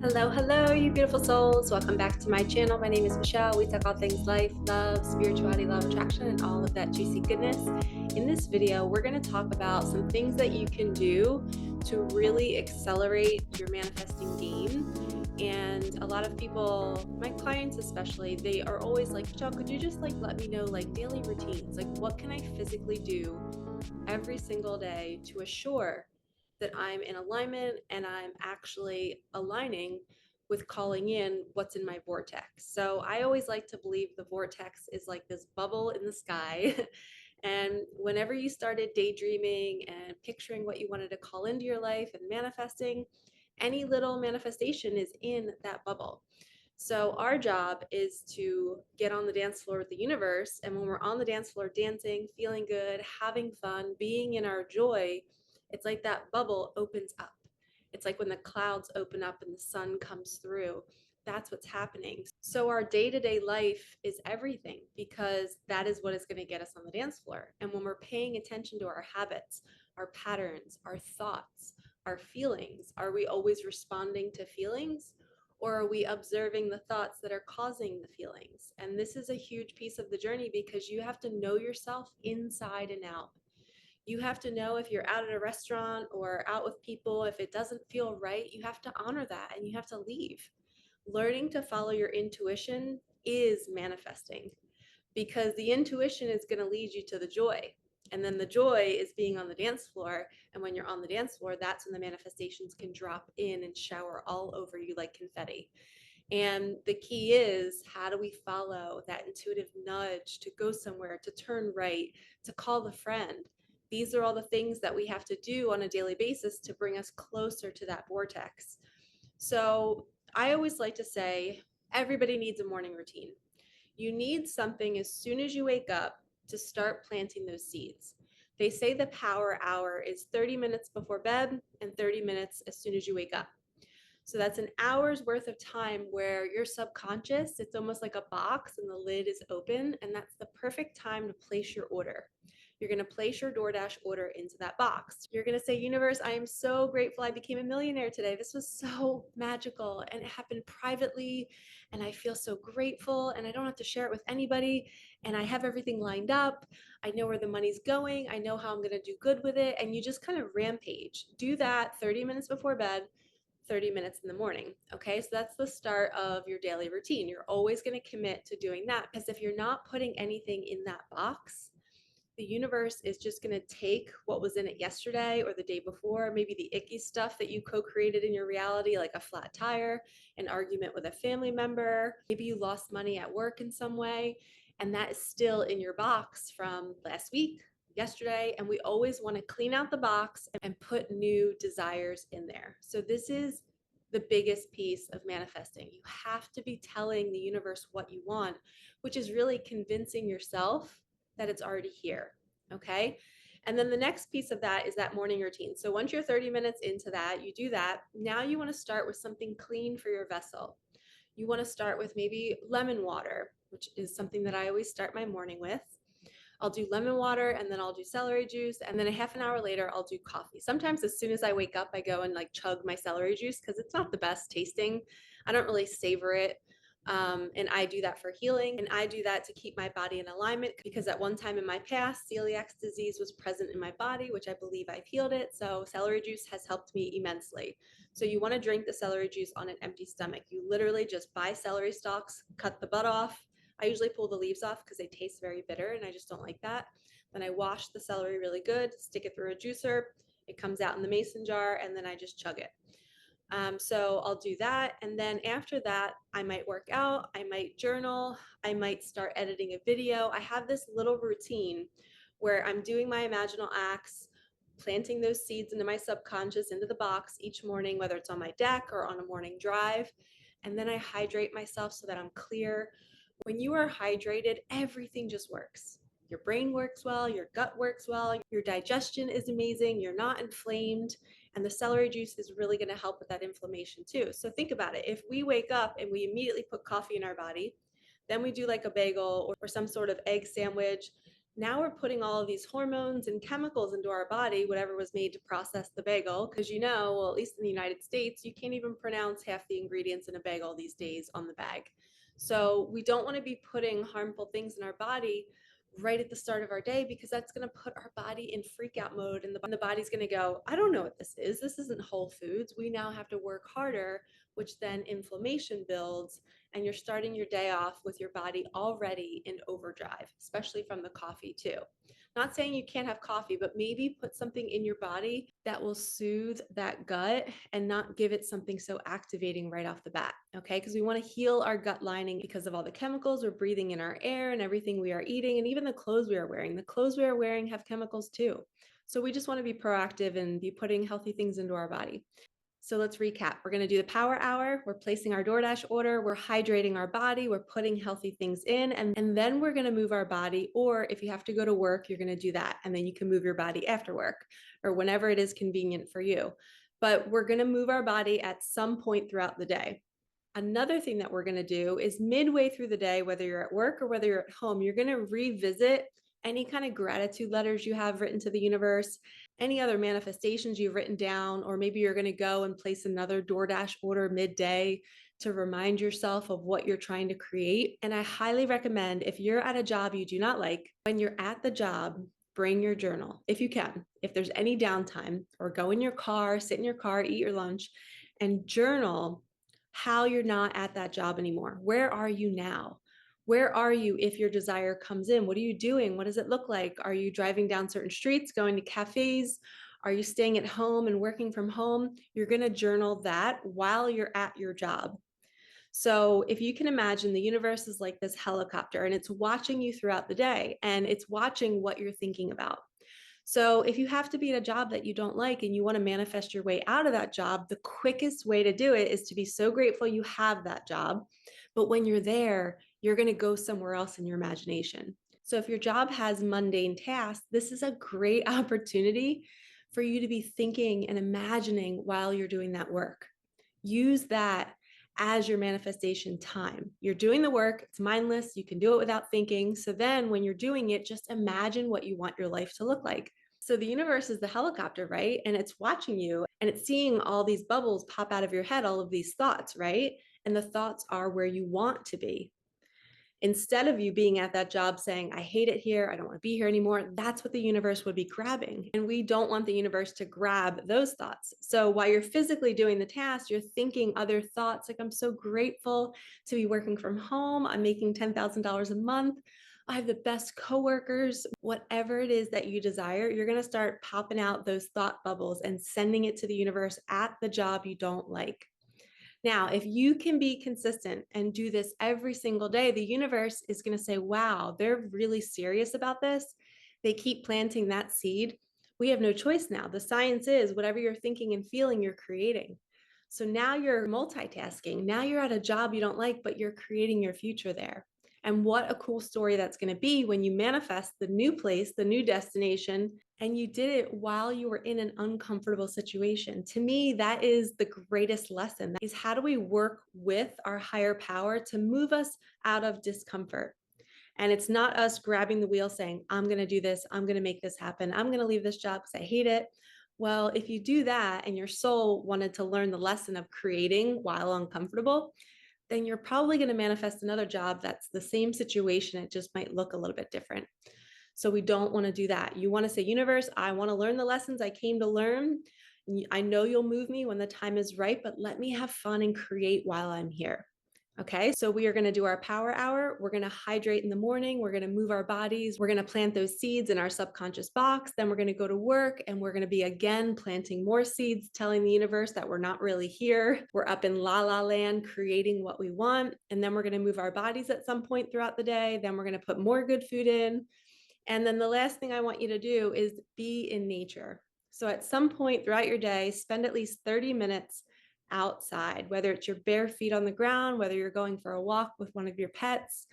Hello, hello, you beautiful souls. Welcome back to my channel. My name is Michelle. We talk all things life, love, spirituality, law of attraction, and all of that juicy goodness. In this video, we're going to talk about some things that you can do to really accelerate your manifesting game. And a lot of people, my clients especially, they are always like, Michelle, could you just let me know daily routines? What can I physically do every single day to assure that I'm in alignment and I'm actually aligning with calling in what's in my vortex. So I always like to believe the vortex is like this bubble in the sky. And whenever you started daydreaming and picturing what you wanted to call into your life and manifesting, any little manifestation is in that bubble. So our job is to get on the dance floor with the universe. And when we're on the dance floor dancing, feeling good, having fun, being in our joy, it's like that bubble opens up. It's like when the clouds open up and the sun comes through. That's what's happening. So our day-to-day life is everything because that is what is going to get us on the dance floor. And when we're paying attention to our habits, our patterns, our thoughts, our feelings, are we always responding to feelings? Or are we observing the thoughts that are causing the feelings? And this is a huge piece of the journey because you have to know yourself inside and out. You have to know if you're out at a restaurant or out with people, if it doesn't feel right, you have to honor that and you have to leave. Learning to follow your intuition is manifesting because the intuition is going to lead you to the joy. And then the joy is being on the dance floor. And when you're on the dance floor, that's when the manifestations can drop in and shower all over you like confetti. And the key is, how do we follow that intuitive nudge to go somewhere, to turn right, to call the friend? These are all the things that we have to do on a daily basis to bring us closer to that vortex. So I always like to say everybody needs a morning routine. You need something as soon as you wake up to start planting those seeds. They say the power hour is 30 minutes before bed and 30 minutes as soon as you wake up. So that's an hour's worth of time where your subconscious, it's almost like a box and the lid is open, and that's the perfect time to place your order. You're going to place your DoorDash order into that box. You're going to say, Universe, I am so grateful I became a millionaire today. This was so magical and it happened privately. And I feel so grateful and I don't have to share it with anybody. And I have everything lined up. I know where the money's going. I know how I'm going to do good with it. And you just kind of rampage. Do that 30 minutes before bed. 30 minutes in the morning. Okay, so that's the start of your daily routine. You're always going to commit to doing that because if you're not putting anything in that box, the universe is just going to take what was in it yesterday or the day before, maybe the icky stuff that you co-created in your reality, like a flat tire, an argument with a family member, maybe you lost money at work in some way, and that is still in your box from last week, yesterday, and we always want to clean out the box and put new desires in there. So this is the biggest piece of manifesting. You have to be telling the universe what you want, which is really convincing yourself that it's already here. Okay. And then the next piece of that is that morning routine. So once you're 30 minutes into that, you do that. Now you want to start with something clean for your vessel. You want to start with maybe lemon water, which is something that I always start my morning with. I'll do lemon water and then I'll do celery juice. And then a half an hour later, I'll do coffee. Sometimes as soon as I wake up, I go and chug my celery juice because it's not the best tasting. I don't really savor it. And I do that for healing. And I do that to keep my body in alignment because at one time in my past, celiac disease was present in my body, which I believe I've healed it. So celery juice has helped me immensely. So you want to drink the celery juice on an empty stomach. You literally just buy celery stalks, cut the bud off. I usually pull the leaves off because they taste very bitter and I just don't like that. Then I wash the celery really good, stick it through a juicer. It comes out in the mason jar and then I just chug it. So I'll do that. And then after that, I might work out, I might journal, I might start editing a video. I have this little routine where I'm doing my imaginal acts, planting those seeds into my subconscious, into the box each morning, whether it's on my deck or on a morning drive. And then I hydrate myself so that I'm clear. When you are hydrated, everything just works. Your brain works well, your gut works well, your digestion is amazing, you're not inflamed, and the celery juice is really going to help with that inflammation too. So think about it. If we wake up and we immediately put coffee in our body, then we do a bagel or some sort of egg sandwich, Now we're putting all of these hormones and chemicals into our body, whatever was made to process the bagel. Because well, at least in the United States, you can't even pronounce half the ingredients in a bagel these days on the bag. So we don't want to be putting harmful things in our body right at the start of our day, because that's going to put our body in freak out mode, and the body's going to go, I don't know what this is. This isn't whole foods. We now have to work harder, which then inflammation builds, and you're starting your day off with your body already in overdrive, especially from the coffee too. Not saying you can't have coffee, but maybe put something in your body that will soothe that gut and not give it something so activating right off the bat, okay? Because we want to heal our gut lining because of all the chemicals we're breathing in our air and everything we are eating, and even the clothes we are wearing. The clothes we are wearing have chemicals too. So we just want to be proactive and be putting healthy things into our body. So let's recap. We're going to do the power hour. We're placing our DoorDash order. We're hydrating our body. We're putting healthy things in. And then we're going to move our body. Or if you have to go to work, you're going to do that. And then you can move your body after work or whenever it is convenient for you. But we're going to move our body at some point throughout the day. Another thing that we're going to do is midway through the day, whether you're at work or whether you're at home, you're going to revisit any kind of gratitude letters you have written to the universe, any other manifestations you've written down, or maybe you're going to go and place another DoorDash order midday to remind yourself of what you're trying to create. And I highly recommend, if you're at a job you do not like, when you're at the job, bring your journal if you can. If there's any downtime, or go in your car, sit in your car, eat your lunch, and journal how you're not at that job anymore. Where are you now? Where are you if your desire comes in? What are you doing? What does it look like? Are you driving down certain streets, going to cafes? Are you staying at home and working from home? You're going to journal that while you're at your job. So if you can imagine, the universe is like this helicopter, and it's watching you throughout the day, and it's watching what you're thinking about. So if you have to be at a job that you don't like and you want to manifest your way out of that job, the quickest way to do it is to be so grateful you have that job. But when you're there, you're going to go somewhere else in your imagination. So if your job has mundane tasks, this is a great opportunity for you to be thinking and imagining while you're doing that work. Use that as your manifestation time. You're doing the work, it's mindless, you can do it without thinking. So then when you're doing it, just imagine what you want your life to look like. So the universe is the helicopter, right? And it's watching you, and it's seeing all these bubbles pop out of your head, all of these thoughts, right? And the thoughts are where you want to be. Instead of you being at that job saying, I hate it here, I don't want to be here anymore, that's what the universe would be grabbing. And we don't want the universe to grab those thoughts. So while you're physically doing the task, you're thinking other thoughts like, I'm so grateful to be working from home. I'm making $10,000 a month. I have the best coworkers. Whatever it is that you desire, you're going to start popping out those thought bubbles and sending it to the universe at the job you don't like. Now, if you can be consistent and do this every single day, the universe is going to say, wow, they're really serious about this. They keep planting that seed. We have no choice now. The science is whatever you're thinking and feeling, you're creating. So now you're multitasking. Now you're at a job you don't like, but you're creating your future there. And what a cool story that's going to be when you manifest the new place, the new destination, and you did it while you were in an uncomfortable situation. To me, that is the greatest lesson, is how do we work with our higher power to move us out of discomfort? And it's not us grabbing the wheel saying, I'm going to do this, I'm going to make this happen, I'm going to leave this job because I hate it. Well, if you do that and your soul wanted to learn the lesson of creating while uncomfortable, then you're probably going to manifest another job that's the same situation. It just might look a little bit different. So we don't want to do that. You want to say, universe, I want to learn the lessons I came to learn. I know you'll move me when the time is right, but let me have fun and create while I'm here. Okay, so we are going to do our power hour. We're going to hydrate in the morning. We're going to move our bodies. We're going to plant those seeds in our subconscious box. Then we're going to go to work, and we're going to be again planting more seeds, telling the universe that we're not really here. We're up in la la land creating what we want. And then we're going to move our bodies at some point throughout the day. Then we're going to put more good food in. And then the last thing I want you to do is be in nature. So at some point throughout your day, spend at least 30 minutes outside, whether it's your bare feet on the ground, whether you're going for a walk with one of your pets,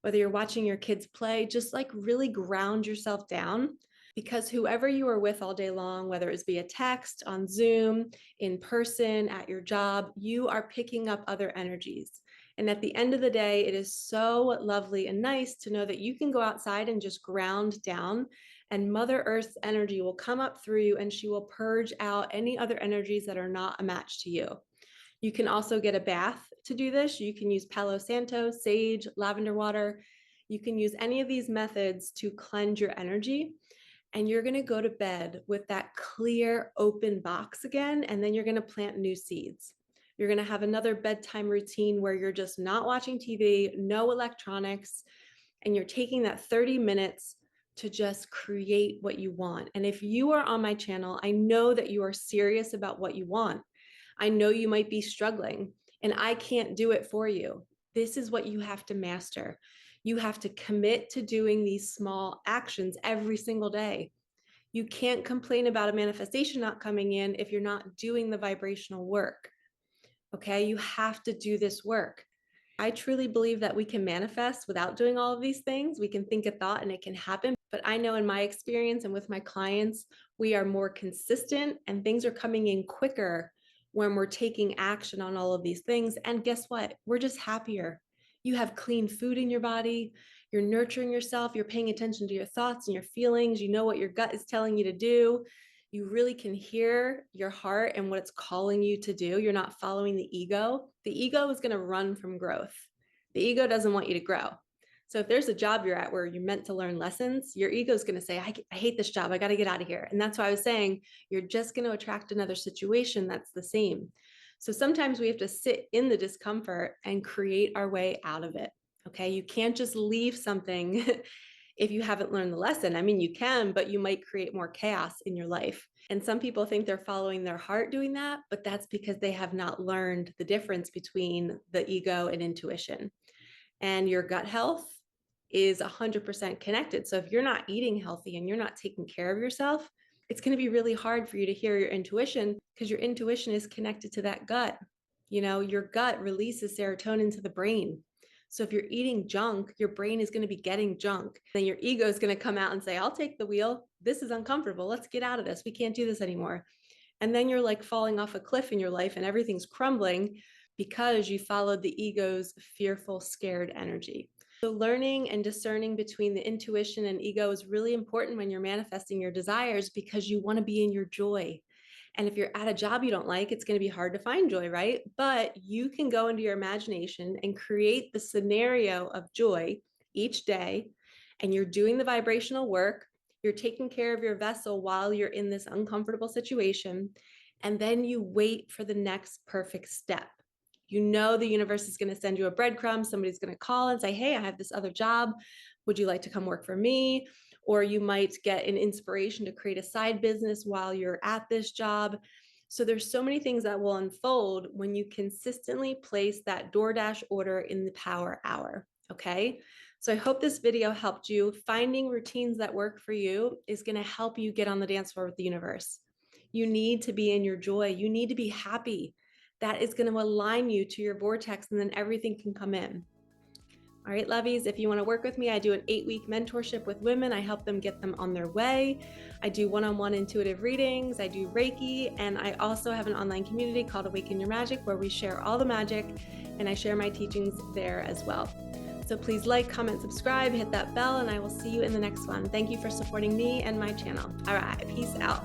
whether you're watching your kids play, just like really ground yourself down. Because whoever you are with all day long, whether it's via text, on Zoom, in person, at your job, you are picking up other energies. And at the end of the day, it is so lovely and nice to know that you can go outside and just ground down, and Mother Earth's energy will come up through you and she will purge out any other energies that are not a match to you. You can also get a bath to do this. You can use Palo Santo, sage, lavender water. You can use any of these methods to cleanse your energy. And you're going to go to bed with that clear, open box again. And then you're going to plant new seeds. You're going to have another bedtime routine where you're just not watching TV, no electronics, and you're taking that 30 minutes to just create what you want. And if you are on my channel, I know that you are serious about what you want. I know you might be struggling, and I can't do it for you. This is what you have to master. You have to commit to doing these small actions every single day. You can't complain about a manifestation not coming in if you're not doing the vibrational work. Okay, you have to do this work. I truly believe that we can manifest without doing all of these things. We can think a thought and it can happen. But I know in my experience and with my clients, we are more consistent and things are coming in quicker when we're taking action on all of these things. And guess what? We're just happier. You have clean food in your body. You're nurturing yourself. You're paying attention to your thoughts and your feelings. You know what your gut is telling you to do. You really can hear your heart and what it's calling you to do. You're not following the ego. The ego is going to run from growth. The ego doesn't want you to grow. So if there's a job you're at where you're meant to learn lessons, your ego is going to say, I hate this job. I got to get out of here. And that's why I was saying, you're just going to attract another situation that's the same. So sometimes we have to sit in the discomfort and create our way out of it. Okay. You can't just leave something if you haven't learned the lesson. I mean, you can, but you might create more chaos in your life. And some people think they're following their heart doing that, but that's because they have not learned the difference between the ego and intuition. And your gut health is 100% connected. So if you're not eating healthy and you're not taking care of yourself, it's going to be really hard for you to hear your intuition because your intuition is connected to that gut. You know, your gut releases serotonin to the brain. So if you're eating junk, your brain is going to be getting junk. Then your ego is going to come out and say, I'll take the wheel. This is uncomfortable. Let's get out of this. We can't do this anymore. And then you're like falling off a cliff in your life and everything's crumbling because you followed the ego's fearful, scared energy. So learning and discerning between the intuition and ego is really important when you're manifesting your desires because you want to be in your joy. And if you're at a job you don't like, it's going to be hard to find joy, right? But you can go into your imagination and create the scenario of joy each day, and you're doing the vibrational work. You're taking care of your vessel while you're in this uncomfortable situation, and then you wait for the next perfect step. You know the universe is going to send you a breadcrumb. Somebody's going to call and say, hey, I have this other job. Would you like to come work for me? Or you might get an inspiration to create a side business while you're at this job. So there's so many things that will unfold when you consistently place that DoorDash order in the power hour, okay? So I hope this video helped you. Finding routines that work for you is going to help you get on the dance floor with the universe. You need to be in your joy. You need to be happy. That is going to align you to your vortex, and then everything can come in. All right, lovies, if you want to work with me, I do an 8-week mentorship with women. I help them get them on their way. I do one-on-one intuitive readings. I do Reiki. And I also have an online community called Awaken Your Magic, where we share all the magic, and I share my teachings there as well. So please like, comment, subscribe, hit that bell, and I will see you in the next one. Thank you for supporting me and my channel. All right, peace out.